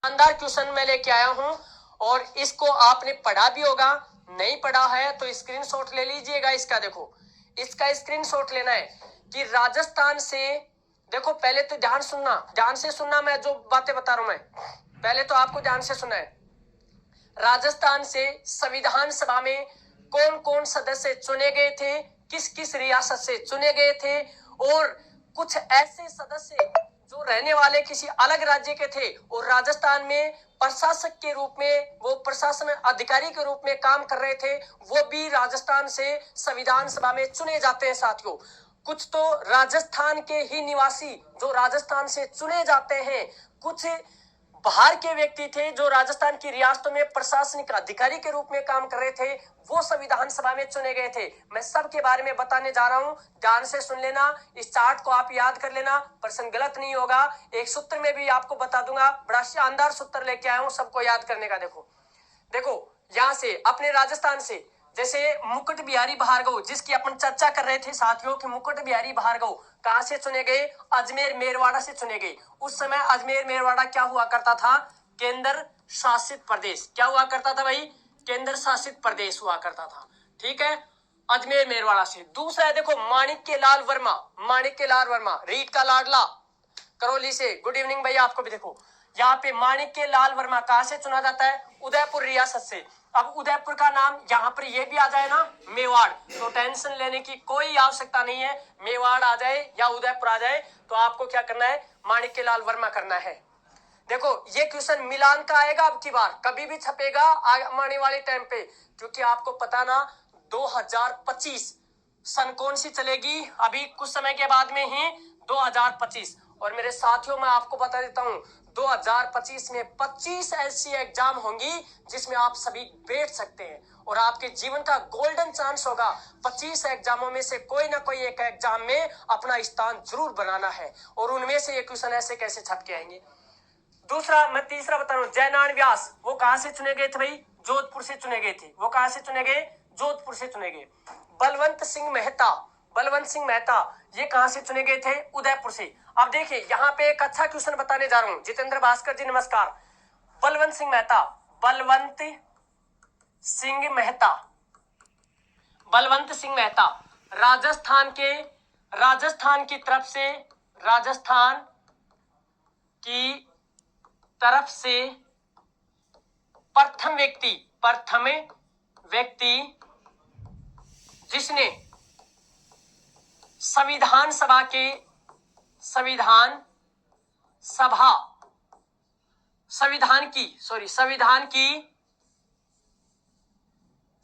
शानदार क्वेश्चन मैं लेके आया हूं और इसको आपने पढ़ा भी होगा, नहीं पढ़ा है तो स्क्रीनशॉट ले लीजिएगा इसका। देखो, इसका स्क्रीनशॉट लेना है कि राजस्थान से, देखो पहले तो ध्यान से सुनना, मैं जो बातें बता रहा हूं मैं पहले तो आपको ध्यान से सुना है। राजस्थान से संविधान सभा में कौन कौन सदस्य चुने गए थे, किस किस रियासत से चुने गए थे, और कुछ ऐसे सदस्य जो रहने वाले किसी अलग राज्य के थे और राजस्थान में प्रशासक के रूप में, वो प्रशासन अधिकारी के रूप में काम कर रहे थे, वो भी राजस्थान से संविधान सभा में चुने जाते हैं साथियों। कुछ तो राजस्थान के ही निवासी जो राजस्थान से चुने जाते हैं, कुछ बाहर के व्यक्ति थे जो राजस्थान की रियासतों में प्रशासनिक अधिकारी के रूप में काम कर रहे थे, वो संविधान सभा में चुने गए थे। मैं सबके बारे में बताने जा रहा हूं, ध्यान से सुन लेना, इस चार्ट को आप याद कर लेना, प्रश्न गलत नहीं होगा। एक सूत्र में भी आपको बता दूंगा, बड़ा शानदार सूत्र लेके आया हूं सबको याद करने का। देखो यहां से अपने राजस्थान से, जैसे मुकुट बिहारी भार्गव जिसकी अपन चर्चा कर रहे थे साथियों कि मुकुट बिहारी भार्गव कहां से चुने गए, अजमेर मेरवाड़ा से चुने गए। उस समय अजमेर मेरवाड़ा क्या हुआ करता था, केंद्र शासित प्रदेश। क्या हुआ करता था भाई, केंद्र शासित प्रदेश हुआ करता था, ठीक है, अजमेर मेरवाड़ा से। दूसरा है देखो माणिक्य लाल वर्मा, रीट का लाडला करौली से। गुड इवनिंग भैया आपको भी। देखो यहाँ पे माणिक्य लाल वर्मा कहां से चुना जाता है, उदयपुर रियासत से। अब उदयपुर का नाम यहाँ पर ये भी आ जाए ना, मेवाड़, तो टेंशन लेने की कोई आवश्यकता नहीं है। मेवाड़ आ जाए या उदयपुर आ जाए तो आपको क्या करना है, माणिक्य लाल वर्मा करना है। देखो ये क्वेश्चन मिलान का आएगा अब की बार, कभी भी छपेगा आने वाले टाइम पे, क्योंकि आपको पता ना 2025 सन कौन सी चलेगी, अभी कुछ समय के बाद में ही 2025। और मेरे साथियों मैं आपको बता देता हूं 2025 में 25 ऐसी एग्जाम होंगी जिसमें आप सभी बैठ सकते हैं और आपके जीवन का गोल्डन चांस होगा। 25 एग्जामों में से कोई ना कोई एक एग्जाम में अपना स्थान जरूर बनाना है और उनमें से ये क्वेश्चन ऐसे कैसे छप के आएंगे। दूसरा मैं तीसरा बता रहा हूं, जयनारायण व्यास, वो कहां से चुने गए थे भाई, जोधपुर से चुने गए थे। वो कहां से चुने गए, जोधपुर से चुने गए। बलवंत सिंह मेहता ये कहां से चुने गए थे, उदयपुर से। अब देखिए यहाँ पे एक अच्छा क्वेश्चन बताने जा रहा हूं, जितेंद्र भास्कर जी नमस्कार। बलवंत सिंह मेहता राजस्थान की तरफ से प्रथम व्यक्ति जिसने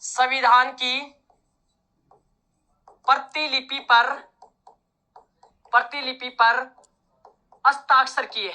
संविधान की प्रतिलिपि पर हस्ताक्षर किए।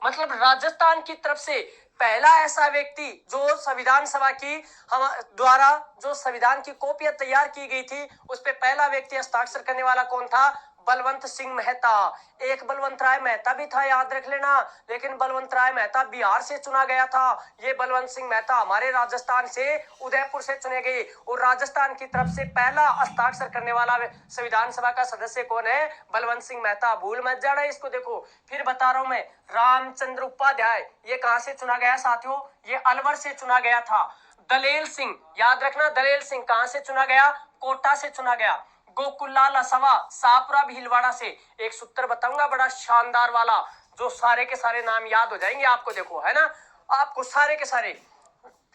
मतलब राजस्थान की तरफ से पहला ऐसा व्यक्ति जो संविधान सभा की हम द्वारा जो संविधान की कॉपियां तैयार की गई थी उस पे पहला व्यक्ति हस्ताक्षर करने वाला कौन था, बलवंत सिंह मेहता। एक बलवंत राय मेहता भी था, याद रख लेना, लेकिन बलवंत राय मेहता बिहार से चुना गया था। ये बलवंत सिंह मेहता हमारे राजस्थान से उदयपुर से चुने गए और राजस्थान की तरफ से पहला हस्ताक्षर करने वाला संविधान सभा का सदस्य कौन है, बलवंत सिंह मेहता। भूल मत जाना इसको। देखो फिर बता रहा हूं मैं, रामचंद्र उपाध्याय ये कहां से चुना गया साथियों, ये अलवर से चुना गया था। दलेल सिंह, याद रखना, दलेल सिंह कहां से चुना गया, कोटा से चुना गया। गोकुललाल असवा सापुरा भीलवाड़ा से। एक सूत्र बताऊंगा बड़ा शानदार वाला, जो सारे के सारे नाम याद हो जाएंगे आपको, देखो है ना, आपको सारे के सारे।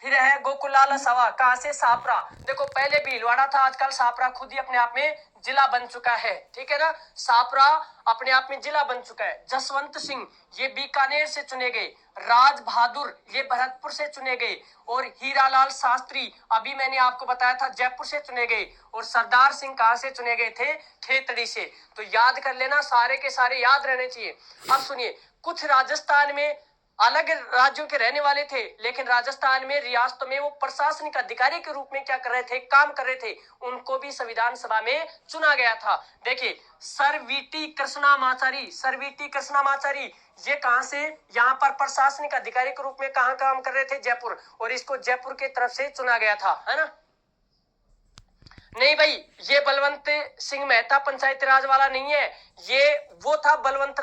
फिर है गोकुललाल असवा कहां से, सापरा। देखो पहले भीलवाड़ा था, आजकल सापरा खुद ही अपने आप में जिला बन चुका है, ठीक है ना, सापरा अपने आप में जिला बन चुका है। जसवंत सिंह ये बीकानेर से चुने गए। राज बहादुर ये भरतपुर से चुने गए और हीरालाल शास्त्री अभी मैंने आपको बताया था जयपुर से चुने गए। और सरदार सिंह कहां से चुने गए थे, खेतड़ी से। तो याद कर लेना, सारे के सारे याद रहने चाहिए। अब सुनिए, कुछ राजस्थान में अलग राज्यों के रहने वाले थे, लेकिन राजस्थान में रियासतों में वो प्रशासनिक अधिकारी के रूप में क्या कर रहे थे, काम कर रहे थे, उनको भी संविधान सभा में चुना गया था। देखिए सर वीटी कृष्णामाचारी ये कहां से, यहाँ पर प्रशासनिक अधिकारी के रूप में कहां काम कर रहे थे, जयपुर, और इसको जयपुर की तरफ से चुना गया था, है ना। नहीं भाई, ये बलवंत सिंह मेहता पंचायती राज वाला नहीं है, ये वो था बलवंत